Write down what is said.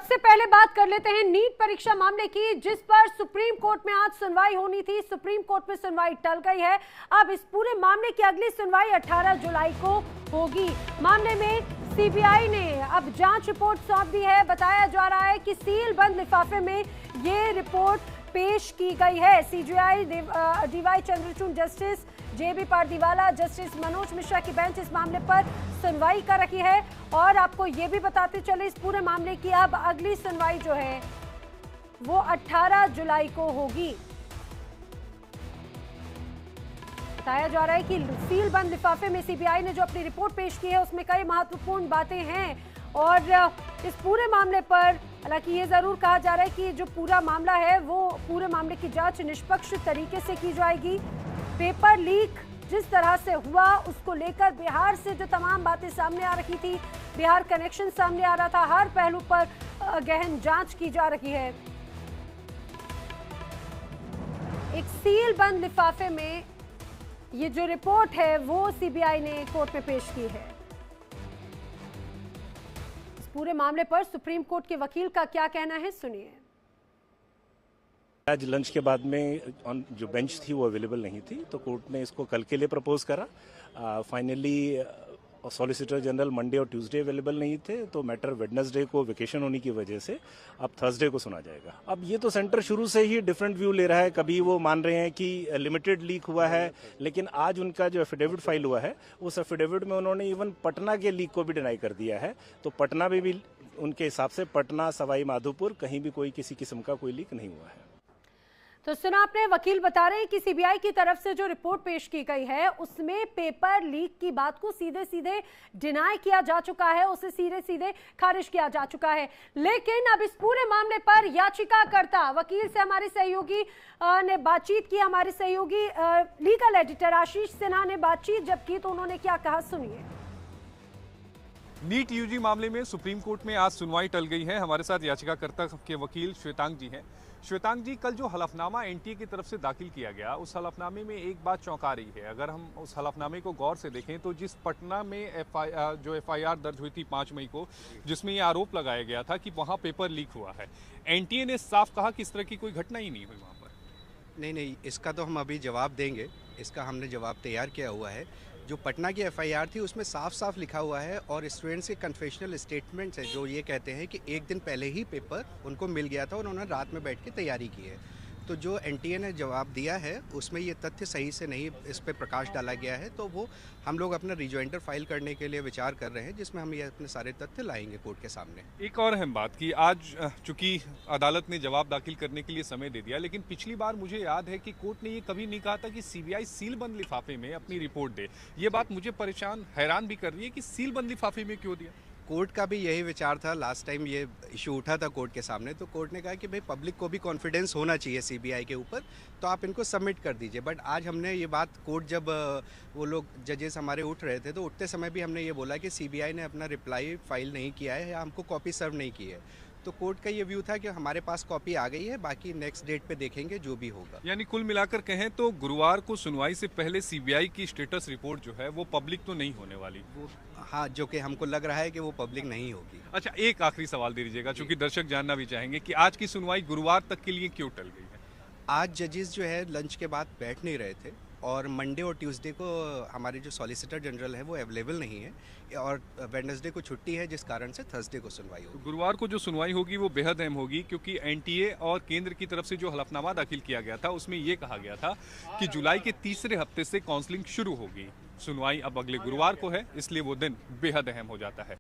सबसे पहले बात कर लेते हैं नीट परीक्षा मामले की, जिस पर सुप्रीम कोर्ट में आज सुनवाई होनी थी। सुप्रीम कोर्ट में सुनवाई टल गई है। अब इस पूरे मामले की अगली सुनवाई 18 जुलाई को होगी। मामले में सीबीआई ने अब जांच रिपोर्ट सौंप दी है। बताया जा रहा है कि सील बंद लिफाफे में ये रिपोर्ट पेश की गई है। सीजेआई डीवाई चंद्रचूड़, जस्टिस जेबी पारदीवाला, जस्टिस मनोज मिश्रा की बेंच इस मामले पर सुनवाई कर रही है। और आपको ये भी बताते चले, इस पूरे मामले की अब अगली सुनवाई जो है वो 18 जुलाई को होगी। बताया जा रहा है कि सील बंद लिफाफे में सीबीआई ने जो अपनी रिपोर्ट पेश की है उसमें कई महत्वपूर्ण बातें हैं। और इस पूरे मामले पर हालांकि ये जरूर कहा जा रहा है कि जो पूरा मामला है वो पूरे मामले की जांच निष्पक्ष तरीके से की जाएगी। पेपर लीक जिस तरह से हुआ उसको लेकर बिहार से जो तमाम बातें सामने आ रही थी, बिहार कनेक्शन सामने आ रहा था, हर पहलू पर गहन जांच की जा रही है। एक सील बंद लिफाफे में ये जो रिपोर्ट है वो सीबीआई ने कोर्ट में पेश की है। इस पूरे मामले पर सुप्रीम कोर्ट के वकील का क्या कहना है, सुनिए। आज लंच के बाद में जो बेंच थी वो अवेलेबल नहीं थी, तो कोर्ट ने इसको कल के लिए प्रपोज करा। फाइनली सॉलिसिटर जनरल मंडे और ट्यूसडे अवेलेबल नहीं थे, तो मैटर वेडनेसडे को वेकेशन होने की वजह से अब थर्सडे को सुना जाएगा। अब ये तो सेंटर शुरू से ही डिफरेंट व्यू ले रहा है। कभी वो मान रहे हैं कि लिमिटेड लीक हुआ है, लेकिन आज उनका जो एफिडेविट फाइल हुआ है उस एफिडेविट में उन्होंने इवन पटना के लीक को भी डिनाई कर दिया है। तो पटना में भी उनके हिसाब से पटना, सवाई माधोपुर, कहीं भी कोई किसी किस्म का कोई लीक नहीं हुआ है। तो सुना आपने, वकील बता रहे हैं कि सीबीआई की तरफ से जो रिपोर्ट पेश की गई है उसमें पेपर लीक की बात को सीधे सीधे डिनाई किया जा चुका है, उसे सीधे सीधे खारिज किया जा चुका है। लेकिन अब इस पूरे मामले पर याचिकाकर्ता वकील से हमारे सहयोगी ने बातचीत की। हमारे सहयोगी लीगल एडिटर आशीष सिन्हा ने बातचीत जब की तो उन्होंने क्या कहा, सुनिए। नीट यूजी मामले में सुप्रीम कोर्ट में आज सुनवाई टल गई है। हमारे साथ याचिकाकर्ता के वकील श्वेतांग जी हैं। श्वेतांग जी, कल जो हलफनामा एनटीए की तरफ से दाखिल किया गया, उस हलफनामे में एक बात चौंका रही है। अगर हम उस हलफनामे को गौर से देखें तो जिस पटना में एफआईआर दर्ज हुई थी 5 मई को, जिसमें ये आरोप लगाया गया था कि वहाँ पेपर लीक हुआ है, एनटीए ने साफ कहा कि इस तरह की कोई घटना ही नहीं हुई वहाँ पर। नहीं, इसका तो हम अभी जवाब देंगे। इसका हमने जवाब तैयार किया हुआ है। जो पटना की एफआईआर थी उसमें साफ साफ लिखा हुआ है और स्टूडेंट्स के कन्फेशनल स्टेटमेंट्स है जो ये कहते हैं कि एक दिन पहले ही पेपर उनको मिल गया था और उन्होंने रात में बैठ के तैयारी की है। तो जो एनटीए ने जवाब दिया है उसमें ये तथ्य सही से नहीं इस पर प्रकाश डाला गया है। तो वो हम लोग अपना रिजॉइंडर फाइल करने के लिए विचार कर रहे हैं, जिसमें हम ये अपने सारे तथ्य लाएंगे कोर्ट के सामने। एक और अहम बात कि आज चूंकि अदालत ने जवाब दाखिल करने के लिए समय दे दिया, लेकिन पिछली बार मुझे याद है कि कोर्ट ने ये कभी नहीं कहा था कि सीबीआई सील बंद लिफाफे में अपनी रिपोर्ट दे। ये बात मुझे हैरान भी कर रही है कि सील बंद लिफाफे में क्यों दिया। कोर्ट का भी यही विचार था। लास्ट टाइम ये इशू उठा था कोर्ट के सामने, तो कोर्ट ने कहा कि भाई पब्लिक को भी कॉन्फिडेंस होना चाहिए सीबीआई के ऊपर, तो आप इनको सबमिट कर दीजिए। बट आज हमने ये बात कोर्ट जब वो लोग जजेस हमारे उठ रहे थे तो उठते समय भी हमने ये बोला कि सीबीआई ने अपना रिप्लाई फाइल नहीं किया है या हमको कॉपी सर्व नहीं की है। तो कोर्ट का ये व्यू था कि हमारे पास कॉपी आ गई है, बाकी नेक्स्ट डेट पे देखेंगे जो भी होगा। यानी कुल मिलाकर कहें तो गुरुवार को सुनवाई से पहले सीबीआई की स्टेटस रिपोर्ट जो है वो पब्लिक तो नहीं होने वाली। हाँ, जो कि हमको लग रहा है कि वो पब्लिक नहीं होगी। अच्छा, एक आखिरी सवाल दे दीजिएगा, क्योंकि दर्शक जानना भी चाहेंगे कि आज की सुनवाई गुरुवार तक के लिए क्यों टल गई है। आज जजेस जो है लंच के बाद बैठ नहीं रहे थे और मंडे और ट्यूसडे को हमारे जो सॉलिसिटर जनरल है वो अवेलेबल नहीं है और वेडनेसडे को छुट्टी है, जिस कारण से थर्सडे को सुनवाई होगी। तो गुरुवार को जो सुनवाई होगी वो बेहद अहम होगी, क्योंकि एनटीए और केंद्र की तरफ से जो हलफनामा दाखिल किया गया था उसमें ये कहा गया था कि जुलाई के तीसरे हफ्ते से काउंसलिंग शुरू होगी। सुनवाई अब अगले गुरुवार को है, इसलिए वो दिन बेहद अहम हो जाता है।